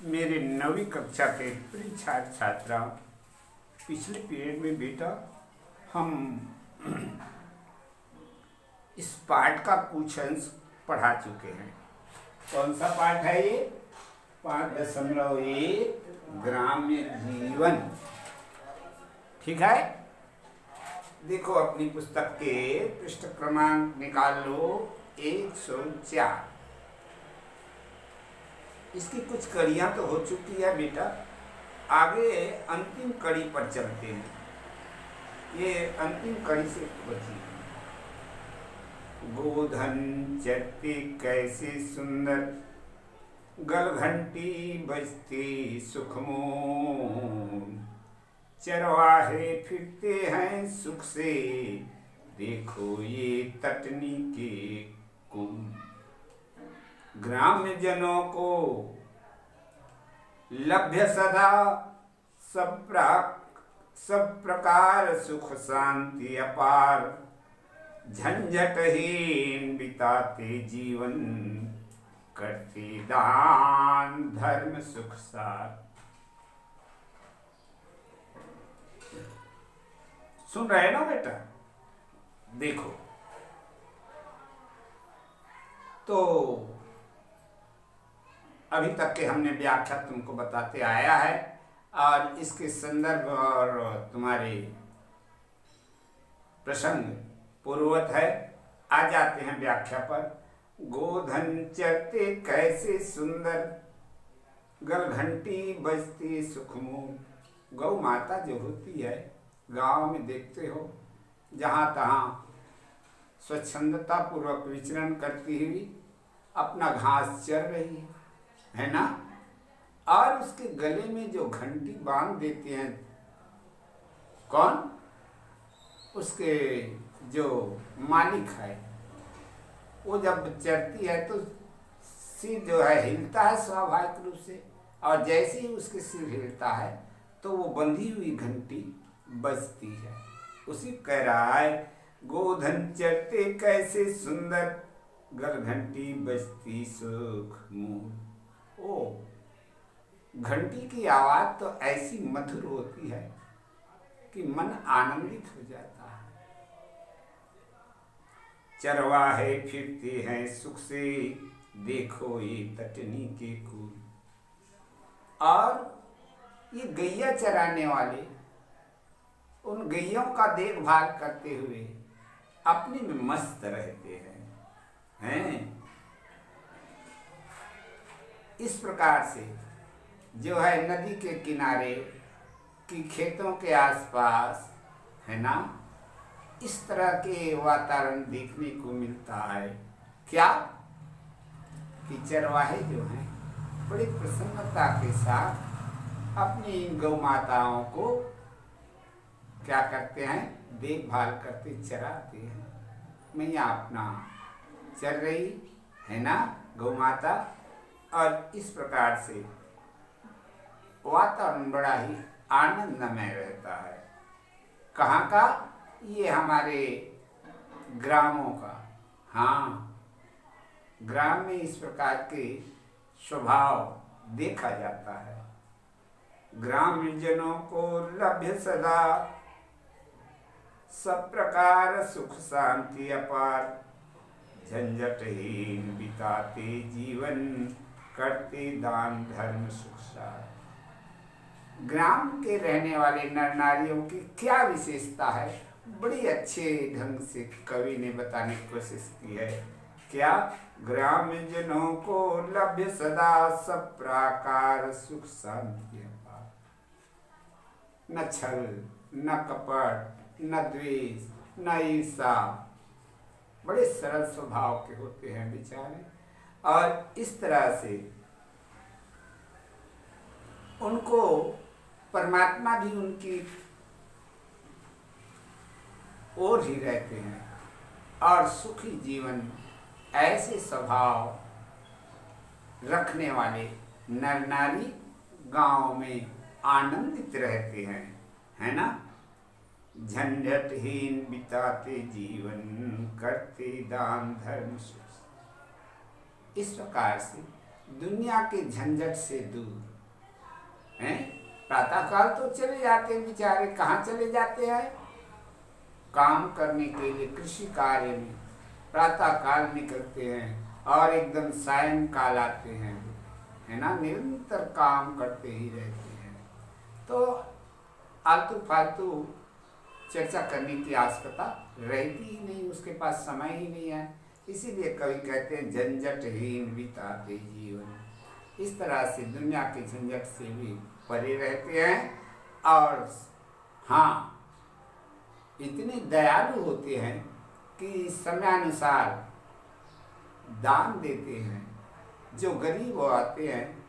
मेरे 9वीं कक्षा के प्रिय छात्र छात्रा, पिछले पीरियड में बेटा हम इस पाठ का कुछ अंश पढ़ा चुके हैं। कौन सा पाठ है ये? 5.1 ग्राम्य जीवन। ठीक है, देखो अपनी पुस्तक के पृष्ठ क्रमांक निकाल लो 104। इसकी कुछ कड़ियाँ तो हो चुकी है बेटा, आगे अंतिम कड़ी पर चलते हैं। ये अंतिम कड़ी से बची है। गोधन चरते कैसे सुंदर, गलघंटी बजती सुखमोन, चरवाहे फिरते हैं सुख से, देखो ये तटनी के कुन। ग्राम्य जनों को लभ्य सदा सब प्रकार सुख शांति अपार, झंझटहीन बिताते जीवन, करते दान धर्म सुख सार। सुन रहे ना बेटा? देखो तो अभी तक के हमने व्याख्या तुमको बताते आया है और इसके संदर्भ और तुम्हारे प्रसंग पूर्ववत है। आ जाते हैं व्याख्या पर। गोधन चरते कैसे सुंदर, गलघंटी बजती सुखमूल। गौ माता जो होती है, गांव में देखते हो जहाँ तहाँ स्वच्छंदता पूर्वक विचरण करती हुई अपना घास चर रही है ना। और उसके गले में जो घंटी बांध देते हैं, कौन? उसके जो मालिक है। वो जब चरती है तो सिर जो है हिलता है स्वाभाविक रूप से, और जैसे ही उसके सिर हिलता है तो वो बंधी हुई घंटी बजती है। उसी कह रहा है, गोधन चरते कैसे सुंदर, गलघंटी बजती सुख मूल। ओ घंटी की आवाज तो ऐसी मधुर होती है कि मन आनंदित हो जाता है। चरवाहे फिरते हैं सुख से, देखो ये तटनी के कुल। और ये गैया चराने वाले उन गैयों का देखभाल करते हुए अपने में मस्त रहते हैं। इस प्रकार से जो है नदी के किनारे की खेतों के आसपास है ना, इस तरह के वातावरण देखने को मिलता है। क्या कि चरवाहे जो हैं बड़ी प्रसन्नता के साथ अपनी गौ माताओं को क्या करते हैं? देखभाल करते, चराते हैं। मैया अपना चर रही है ना, गौ माता। और इस प्रकार से वातावरण बड़ा ही आनंदमय रहता है। कहाँ का? ये हमारे ग्रामों का। हाँ, ग्राम में इस प्रकार के स्वभाव देखा जाता है। ग्राम्य जनों को लभ्य सदा सब प्रकार सुख शांति अपार, झंझटहीन बिताते जीवन, करते दान धर्म सुख सार। ग्राम के रहने वाले नर नारियों की क्या विशेषता है, बड़ी अच्छे ढंग से कवि ने बताने की कोशिश की है। क्या? ग्राम्य जनों को लभ्य सदा सब प्रकार सुख शांति अपार। न छल, न कपट, न द्वेष, न ईर्षा। बड़े सरल स्वभाव के होते हैं बेचारे। और इस तरह से उनको परमात्मा भी उनकी ओर ही रहते हैं। और सुखी जीवन ऐसे स्वभाव रखने वाले नर नारी गांव में आनंदित रहते हैं, है ना। झंझटहीन बिताते जीवन, करते दान धर्म सुख। इस प्रकार से दुनिया के झंझट से दूर हैं। प्रातःकाल तो चले जाते हैं बेचारे, कहाँ चले जाते हैं? काम करने के लिए कृषि कार्य में प्रातःकाल निकलते हैं और एकदम सायंकाल आते हैं, है ना। निरंतर काम करते ही रहते हैं, तो आलतू फालतू चर्चा करने की आवश्यकता रहती ही नहीं, उसके पास समय ही नहीं है। इसीलिए कवि कहते हैं झंझटहीन बिताते जीवन। इस तरह से दुनिया के झंझट से भी परे रहते हैं और हाँ, इतने दयालु होते हैं कि समयानुसार दान देते हैं। जो गरीब आते हैं,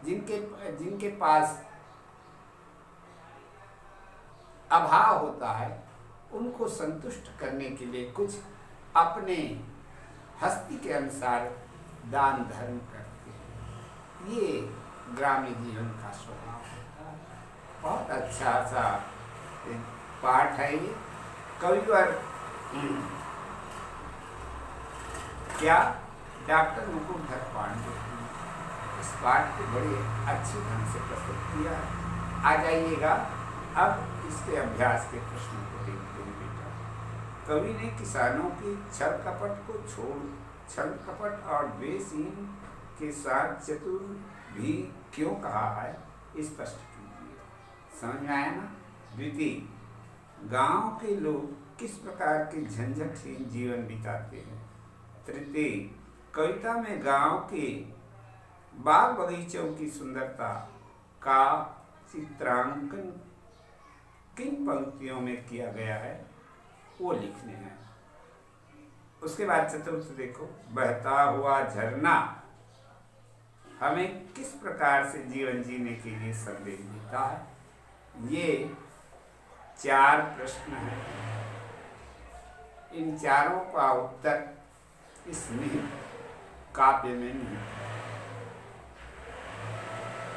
जिनके पास अभाव होता है, उनको संतुष्ट करने के लिए कुछ अपने हस्ती के अनुसार दान धर्म करते हैं। ये ग्रामीण जीवन का स्वभाव होता है। बहुत अच्छा सा पाठ है ये। कविवर क्या डॉक्टर मुकुंदर पांडे इस पाठ को बड़े अच्छी ढंग से प्रस्तुत किया है। आ जाइएगा अब इसके अभ्यास के प्रश्नों को देखते हैं बेटा। कवि ने किसानों की छल कपट को छोड़ छल कपट और द्वेषहीन के साथ चतुर भी क्यों कहा है, स्पष्ट कीजिए। समझ में आया ना। द्वितीय, गांव के लोग किस प्रकार के झंझटहीन जीवन बिताते हैं। तृतीय, कविता में गांव के बाग बगीचों की सुंदरता का चित्रांकन किन पंक्तियों में किया गया है, वो लिखने हैं। उसके बाद चतुर्थ देखो, बहता हुआ झरना हमें किस प्रकार से जीवन जीने के लिए संदेश देता है। ये 4 प्रश्न हैं। इन चारों का उत्तर इस काव्य में नहीं,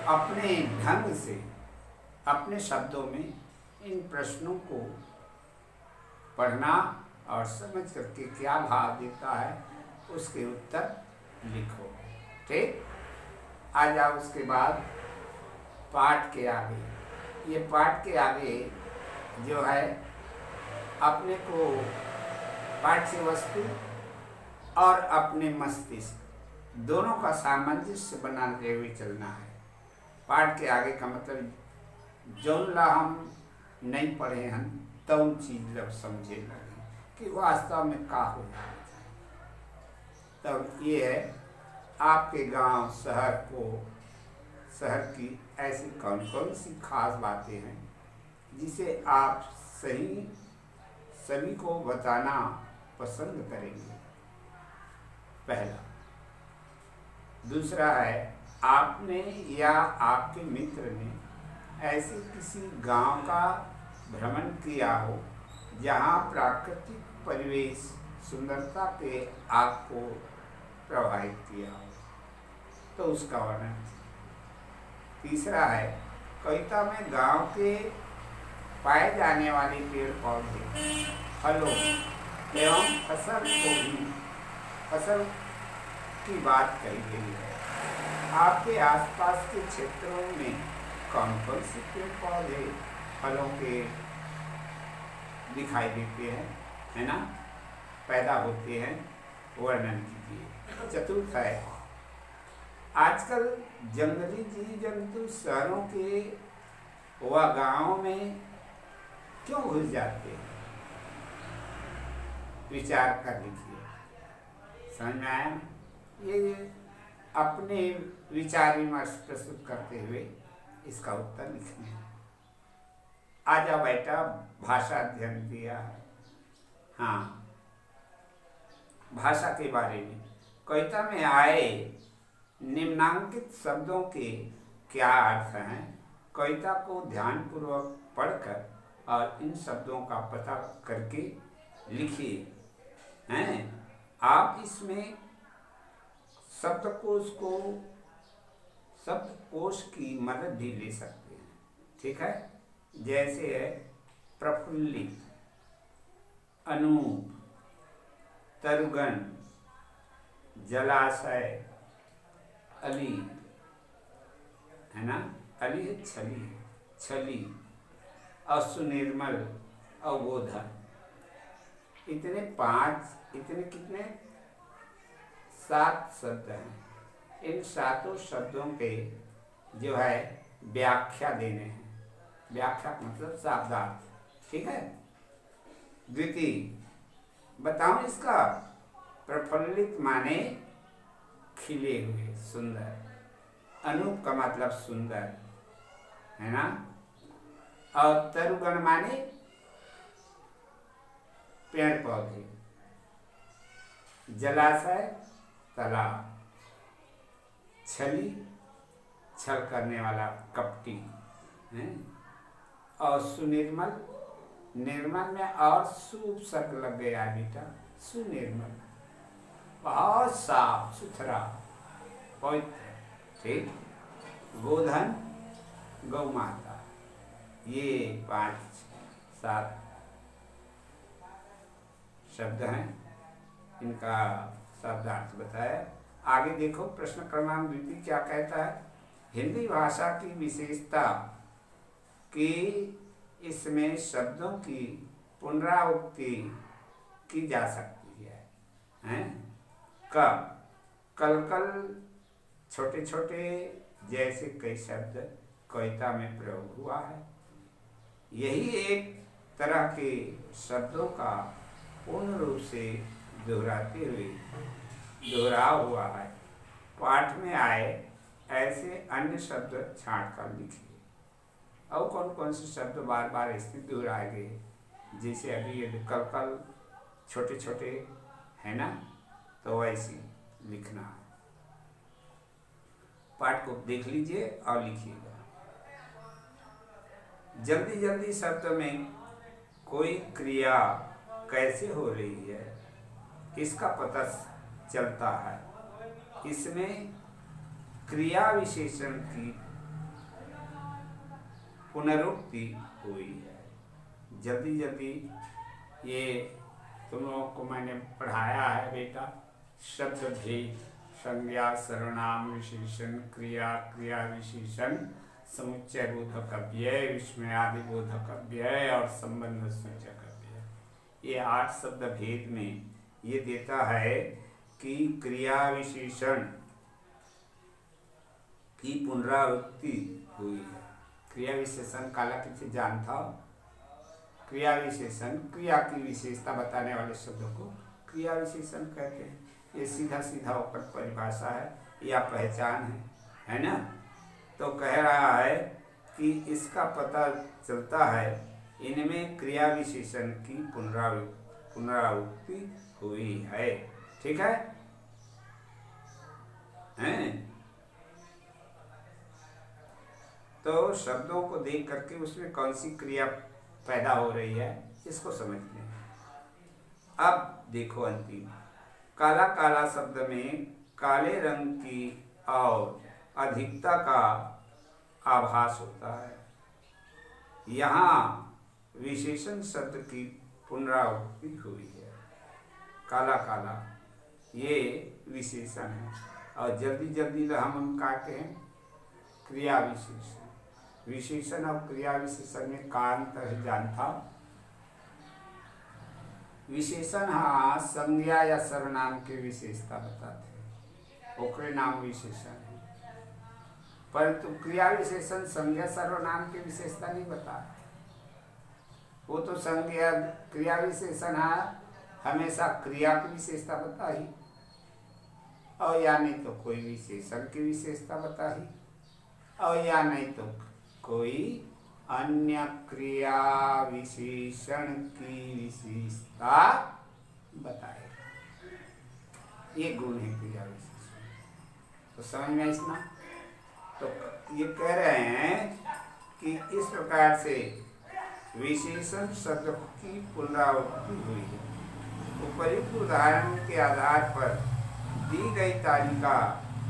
अपने ढंग से अपने शब्दों में इन प्रश्नों को पढ़ना और समझ करके क्या भाव देता है उसके उत्तर लिखो। ठीक, आ जाओ उसके बाद पाठ के आगे। ये पाठ के आगे जो है अपने को पाठ्य वस्तु और अपने मस्तिष्क दोनों का सामंजस्य बनाते हुए चलना है। पाठ के आगे का मतलब जौन ला हम नहीं पढ़े हैं तौन चीज जब समझे लगे कि वास्तव में का हो जाए, तब ये है आपके गांव शहर की ऐसी कौन कौन सी खास बातें हैं जिसे आप सभी को बताना पसंद करेंगे। पहला। दूसरा है, आपने या आपके मित्र ने ऐसे किसी गांव का भ्रमण किया हो जहां प्राकृतिक परिवेश सुंदरता के आपको प्रभावित किया हो, तो उसका वर्णन। तीसरा है, कविता में गांव के पाए जाने वाले पेड़ पौधे, फलों एवं फसल की बात कही गई है। आपके आसपास के क्षेत्रों में कौन कौन से पेड़ पौधे फलों के दिखाई देते हैं, है ना, पैदा होते हैं, वर्णन कीजिए। चतुर्थ है, आजकल जंगली जीव जंतु शहरों के व गांवों में क्यों घुस जाते हैं, विचार कर लीजिए। समझ में आया। ये अपने विचार विमर्श प्रस्तुत करते हुए इसका उत्तर लिखने हैं। आ जाओ बेटा, भाषा अध्ययन दिया है। हाँ, भाषा के बारे में कविता में आए निम्नांकित शब्दों के क्या अर्थ हैं, कविता को ध्यानपूर्वक पढ़कर और इन शब्दों का पता करके लिखिए। हैं, आप इसमें शब्दकोश की मदद भी ले सकते हैं। ठीक है, जैसे है प्रफुल्लित, अनूप, तरुगन, जलाशय, अली है ना, अली है, छली है, छली, असुनिर्मल, अवोधन। इतने 5, इतने कितने 7 शब्द हैं। इन 7 शब्दों के जो है व्याख्या देने हैं। व्याख्या मतलब शब्दार्थ, ठीक है। द्वितीय बताओ इसका। प्रफुल्लित माने खिले हुए, सुंदर। अनूप का मतलब सुंदर, है ना। और तरुगण माने पेड़ पौधे, जलाशय, तालाब। छली, छल करने वाला, कपटी है। और सुनिर्मल, निर्मल में और शुभ शब्द लग गया बेटा, सुनिर्मल, बहुत साफ सुथरा, पवित्र, ठीक। गोधन, गौ माता। ये 5-7 शब्द हैं, इनका शब्दार्थ बताया। आगे देखो प्रश्न क्रमांक 2 क्या कहता है। हिंदी भाषा की विशेषता कि इसमें शब्दों की पुनरावृत्ति की जा सकती है, हैं? कब? कल छोटे छोटे जैसे कई शब्द कविता में प्रयोग हुआ है। यही एक तरह के शब्दों का पूर्ण रूप से दोहराते हुए दोहराव हुआ है। पाठ में आए ऐसे अन्य शब्द छांट कर लिखिए। और कौन कौन से शब्द बार बार इसमें दोहराए गए, जैसे अभी ये कल छोटे छोटे है ना, तो वैसे लिखना है। पाठ को देख लीजिए और लिखिएगा। जल्दी जल्दी शब्द में कोई क्रिया कैसे हो रही है इसका पता चलता है। इसमें क्रिया विशेषण की पुनरुक्ति हुई है। जल्दी जल्दी ये तुम लोगों को मैंने पढ़ाया है बेटा। शब्द भेद, संज्ञा, सर्वनाम, विशेषण, क्रिया, क्रिया विशेषण, समुच्चय बोधक अव्यय, विस्मयादि बोधक अव्यय और संबंध सूचक अव्यय। ये 8 शब्द भेद में ये देता है कि क्रिया विशेषण की पुनरावृत्ति हुई है। क्रिया विशेषण काला किसे जानता हो? क्रिया विशेषण क्रिया की विशेषता बताने वाले शब्दों को क्रिया विशेषण कहते हैं। ये सीधा सीधा ऊपर परिभाषा है या पहचान है ना। तो कह रहा है कि इसका पता चलता है इनमें क्रिया विशेषण की पुनरावृत्ति हुई है। ठीक है, हैं? तो शब्दों को देख करके उसमें कौन सी क्रिया पैदा हो रही है इसको समझते हैं। अब देखो अंतिम, काला काला शब्द में काले रंग की और अधिकता का आभास होता है। यहाँ विशेषण शब्द की पुनरावृत्ति हुई है। काला काला ये विशेषण है और जल्दी जल्दी हम कहते हैं क्रिया विशेषण। विशेषण और क्रिया विशेषण में का अंतर है जानता? विशेषण हाँ संज्ञा या सर्वनाम की विशेषता बताते हैं, ओकरे नाम विशेषण है। परंतु क्रिया विशेषण संज्ञा सर्वनाम की विशेषता नहीं बताते। वो तो संज्ञा क्रिया विशेषण है हमेशा क्रिया की विशेषता बता ही, और या नहीं तो कोई विशेषण की विशेषता बता ही, और या नहीं तो कोई अन्य क्रिया विशेषण की विशेषता बताए। ये गुण है क्रिया विशेषण। तो समझ में इसना तो ये कह रहे हैं कि इस प्रकार से विशेषण शब्द की पुनरावृत्ति हुई है। उपर्युक्त उदाहरण के आधार पर दी गई तालिका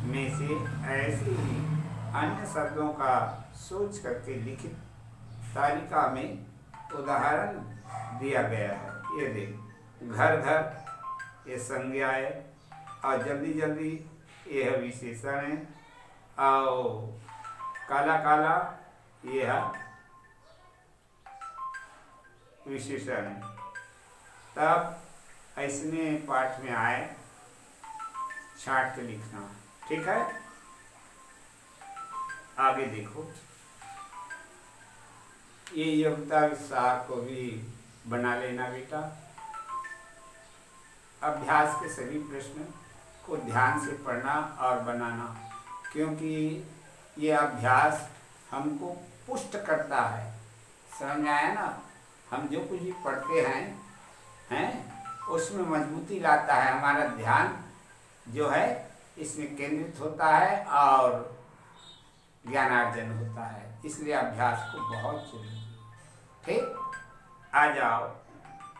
में से ऐसे ही अन्य शब्दों का सोच करके लिखित तालिका में उदाहरण दिया गया है। ये देख, घर घर ये संज्ञा है और जल्दी जल्दी यह विशेषण है और काला काला ये है विशेषण। तब ऐसने पाठ में आए छाट के लिखना, ठीक है। आगे देखो, ये योग्यता विस्तार को भी बना लेना बेटा। अभ्यास के सभी प्रश्न को ध्यान से पढ़ना और बनाना, क्योंकि ये अभ्यास हमको पुष्ट करता है। समझ में आया ना? हम जो कुछ भी पढ़ते हैं उसमें मजबूती लाता है। हमारा ध्यान जो है इसमें केंद्रित होता है और ज्ञानार्जन होता है। इसलिए अभ्यास को बहुत जरूरी है। ठीक, आ जाओ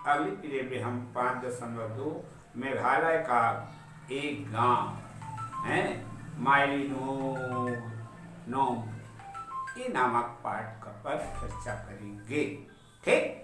अगली पीरियड में हम 5.2 मेघालय का एक गांव है माइलिनोम ये नामक पाठ का पर चर्चा करेंगे। ठीक।